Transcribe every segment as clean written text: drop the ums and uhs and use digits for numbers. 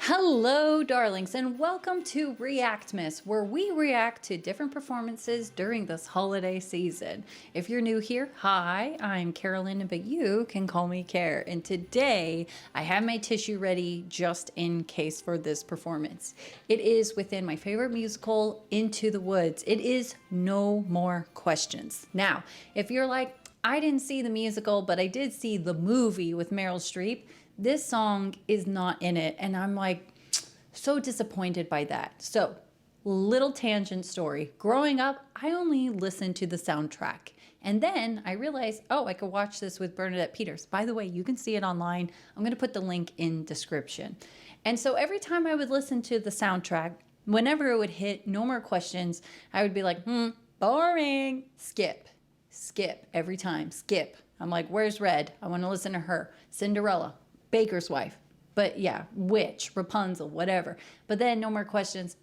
Hello, darlings, and welcome to Reactmas, where we react to different performances during this holiday season. If you're new here, hi, I'm Carolyn, but you can call me Care. And today, I have my tissue ready just in case for this performance. It is within my favorite musical, Into the Woods. It is No More Questions. Now, if you're like, I didn't see the musical, but I did see the movie with Meryl Streep, this song is not in it, and I'm like so disappointed by that. So, little tangent story. Growing up, I only listened to the soundtrack. And then I realized, oh, I could watch this with Bernadette Peters. By the way, you can see it online. I'm going to put the link in description. And so every time I would listen to the soundtrack, whenever it would hit No More Questions, I would be like, boring. Skip. Every time. Skip. I'm like, where's Red? I want to listen to her. Cinderella. Baker's wife. But yeah, witch, Rapunzel, whatever. But then No More Questions,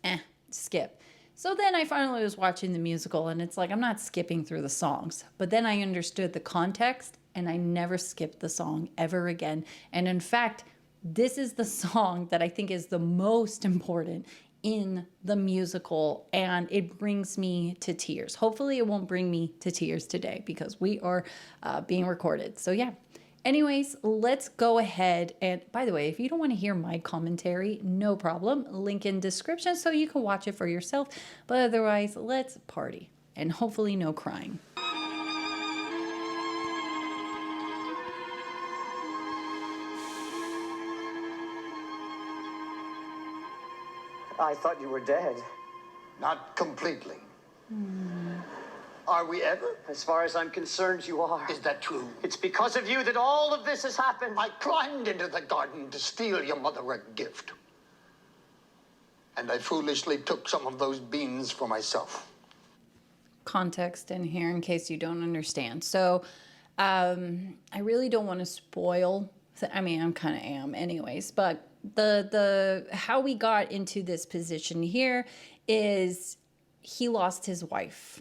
skip. So then I finally was watching the musical, and it's like, I'm not skipping through the songs. But then I understood the context, and I never skipped the song ever again. And in fact, this is the song that I think is the most important in the musical, and it brings me to tears. Hopefully it won't bring me to tears today because we are being recorded. So yeah. Anyways, let's go ahead. And by the way, if you don't want to hear my commentary, no problem. Link in description so you can watch it for yourself. But otherwise, let's party. And hopefully no crying. I thought you were dead. Not completely. Are we ever? As far as I'm concerned, you are. Is that true? It's because of you that all of this has happened. I climbed into the garden to steal your mother a gift. And I foolishly took some of those beans for myself. Context in here in case you don't understand. So I really don't want to spoil. I mean, I'm kind of am anyways, but the how we got into this position here is he lost his wife.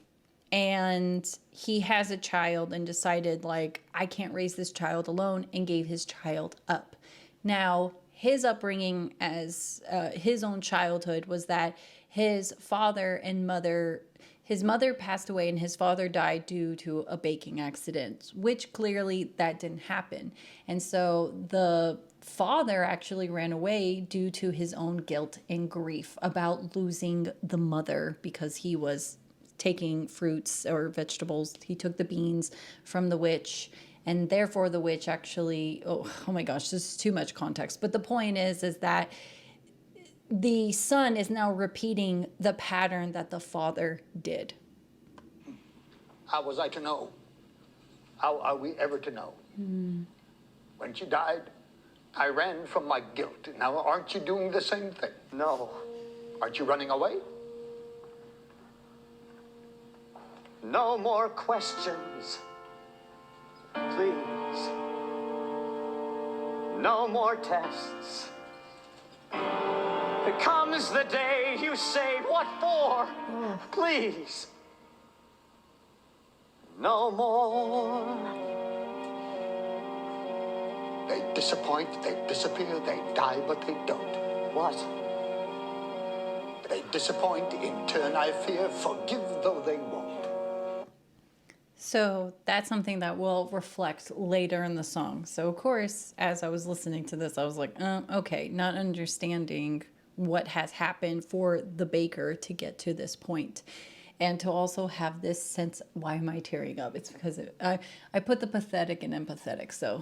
And he has a child and decided, like, I can't raise this child alone, and gave his child up. Now, his upbringing as his own childhood was that his father and mother, his mother passed away and his father died due to a baking accident, which clearly that didn't happen. And so the father actually ran away due to his own guilt and grief about losing the mother because he was taking fruits or vegetables. He took the beans from the witch, and therefore the witch actually, oh my gosh, this is too much context. But the point is that the son is now repeating the pattern that the father did. How was I to know? How are we ever to know? When she died, I ran from my guilt. Now, aren't you doing the same thing? No. Aren't you running away? No more questions. Please. No more tests. It comes the day you say, what for? Please. No more. They disappoint, they disappear, they die, but they don't. What? They disappoint, in turn I fear, forgive though they won't. So that's something that will reflect later in the song. So of course, as I was listening to this, I was like, okay, not understanding what has happened for the baker to get to this point. And to also have this sense, why am I tearing up? It's because I put the pathetic and empathetic. So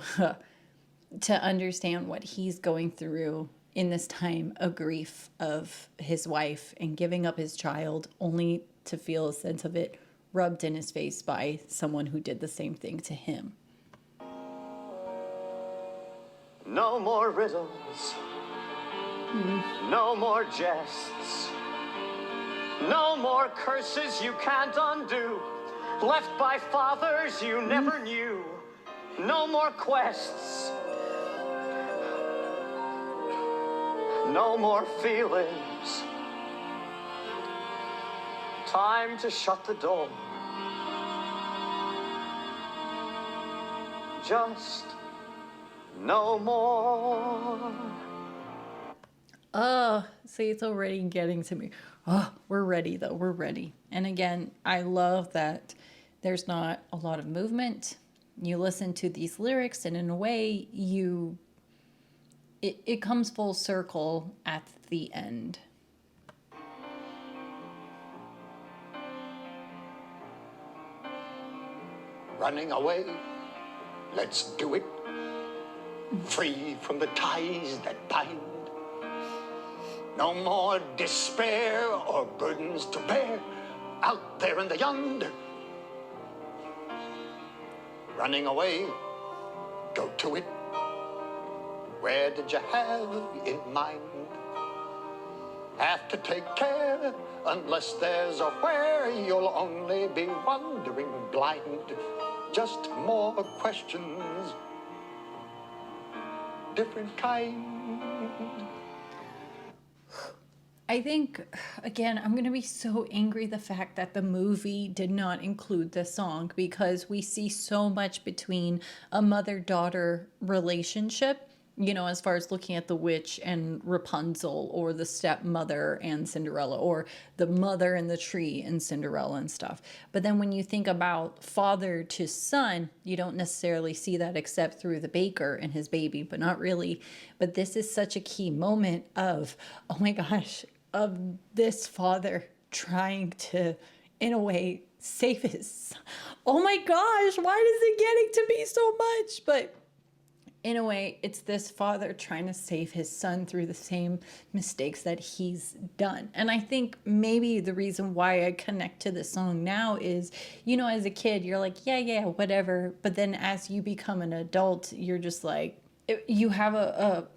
to understand what he's going through in this time of grief of his wife and giving up his child only to feel a sense of it rubbed in his face by someone who did the same thing to him. No more riddles. No more jests. No more curses you can't undo. Left by fathers you never knew. No more quests. No more feelings. Time to shut the door. Just no more. Oh, see, it's already getting to me. Oh, we're ready though. We're ready. And again, I love that there's not a lot of movement. You listen to these lyrics, and in a way, it comes full circle at the end. Running away, let's do it. Free from the ties that bind. No more despair or burdens to bear out there in the yonder. Running away, go to it. Where did you have in mind? Have to take care, unless there's a where, you'll only be wandering blind. Just more questions, different kind. I think, again, I'm going to be so angry the fact that the movie did not include this song, because we see so much between a mother-daughter relationship, you know, as far as looking at the witch and Rapunzel, or the stepmother and Cinderella, or the mother and the tree and Cinderella and stuff. But then when you think about father to son, you don't necessarily see that except through the baker and his baby, but not really. But this is such a key moment of, oh my gosh, of this father trying to, in a way, save his son. Oh my gosh, why is it getting to me so much? But in a way, it's this father trying to save his son through the same mistakes that he's done. And I think maybe the reason why I connect to this song now is, you know, as a kid, you're like, yeah, whatever. But then as you become an adult, you're just like, you have a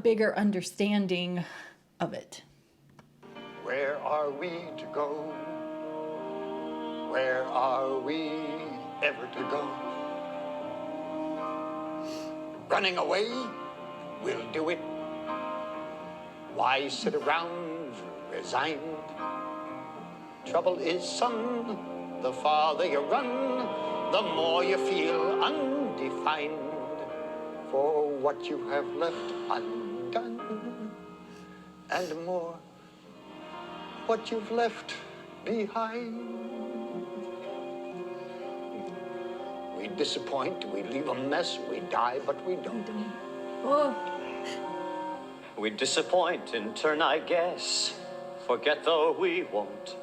bigger understanding of it. Where are we to go? Where are we ever to go? Running away, we'll do it. Why sit around resigned? Trouble is, son, the farther you run, the more you feel undefined for what you have left undone, and more what you've left behind. We disappoint, we leave a mess, we die, but we don't. Oh. We disappoint in turn, I guess. Forget though we won't.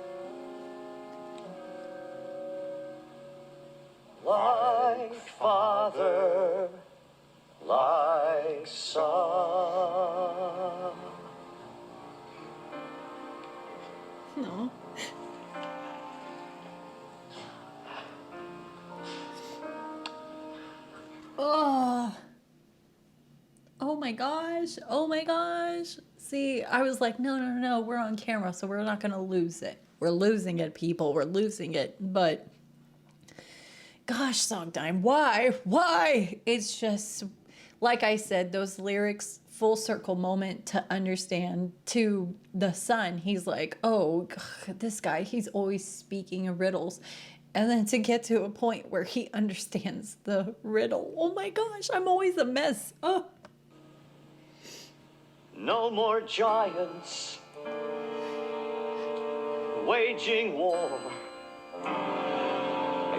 Like father, like son. No. Oh. Oh my gosh. Oh my gosh. See, I was like, no, we're on camera, so we're not going to lose it. We're losing it, people. We're losing it. But gosh, song time. Why? It's just, like I said, those lyrics, full circle moment to understand to the son. He's like, oh, God, this guy, he's always speaking in riddles. And then to get to a point where he understands the riddle. Oh my gosh, I'm always a mess. Oh. No more giants waging war.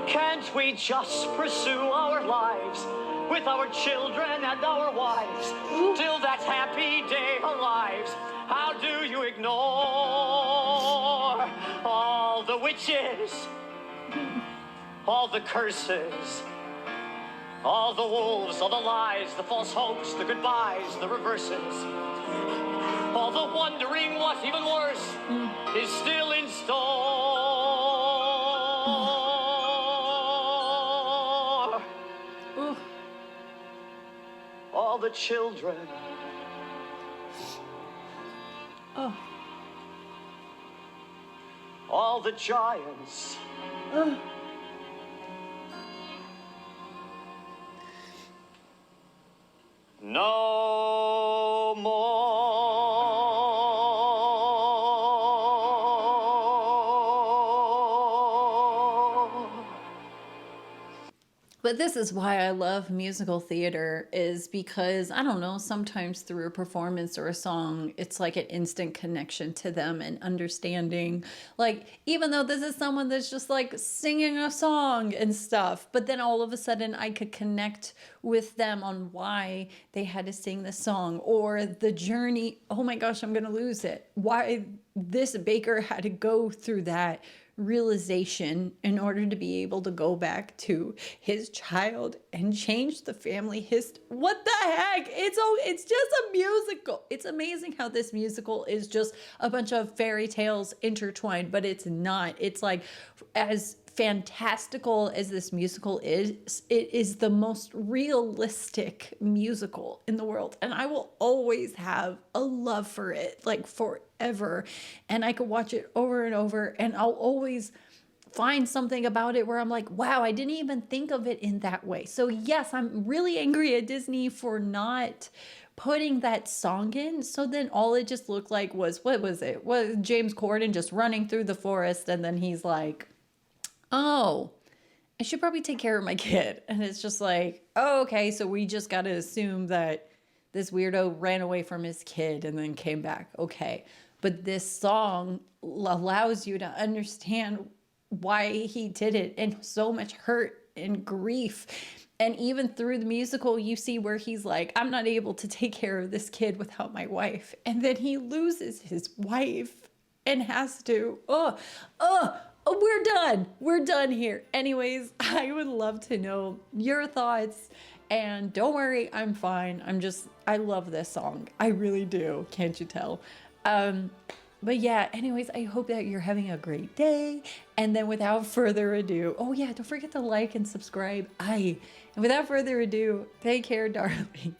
Can't we just pursue our lives with our children and our wives till that happy day arrives? How do you ignore all the witches, all the curses, all the wolves, all the lies, the false hopes, the goodbyes, the reverses, all the wondering what even worse is still in store? All the children. Oh. All the giants. No more. But this is why I love musical theater, is because, I don't know, sometimes through a performance or a song, it's like an instant connection to them and understanding. Like, even though this is someone that's just like singing a song and stuff, but then all of a sudden I could connect with them on why they had to sing this song, or the journey. Oh my gosh, I'm going to lose it. Why this baker had to go through that realization in order to be able to go back to his child and change the family history. What the heck? It's just a musical. It's amazing how this musical is just a bunch of fairy tales intertwined, but it's not. It's like, as fantastical as this musical is, it is the most realistic musical in the world, and I will always have a love for it, like forever. And I could watch it over and over, and I'll always find something about it where I'm like, wow, I didn't even think of it in that way. So yes, I'm really angry at Disney for not putting that song in. So then all it just looked like was, what was it? Was James Corden just running through the forest, and then he's like, oh, I should probably take care of my kid. And it's just like, oh, okay, so we just got to assume that this weirdo ran away from his kid and then came back. Okay. But this song allows you to understand why he did it, and so much hurt and grief. And even through the musical, you see where he's like, I'm not able to take care of this kid without my wife. And then he loses his wife and has to, we're done. We're done here. Anyways, I would love to know your thoughts. And don't worry, I'm fine. I love this song. I really do. Can't you tell? But yeah, anyways, I hope that you're having a great day. And then without further ado, oh yeah, don't forget to like and subscribe. And without further ado, take care, darling.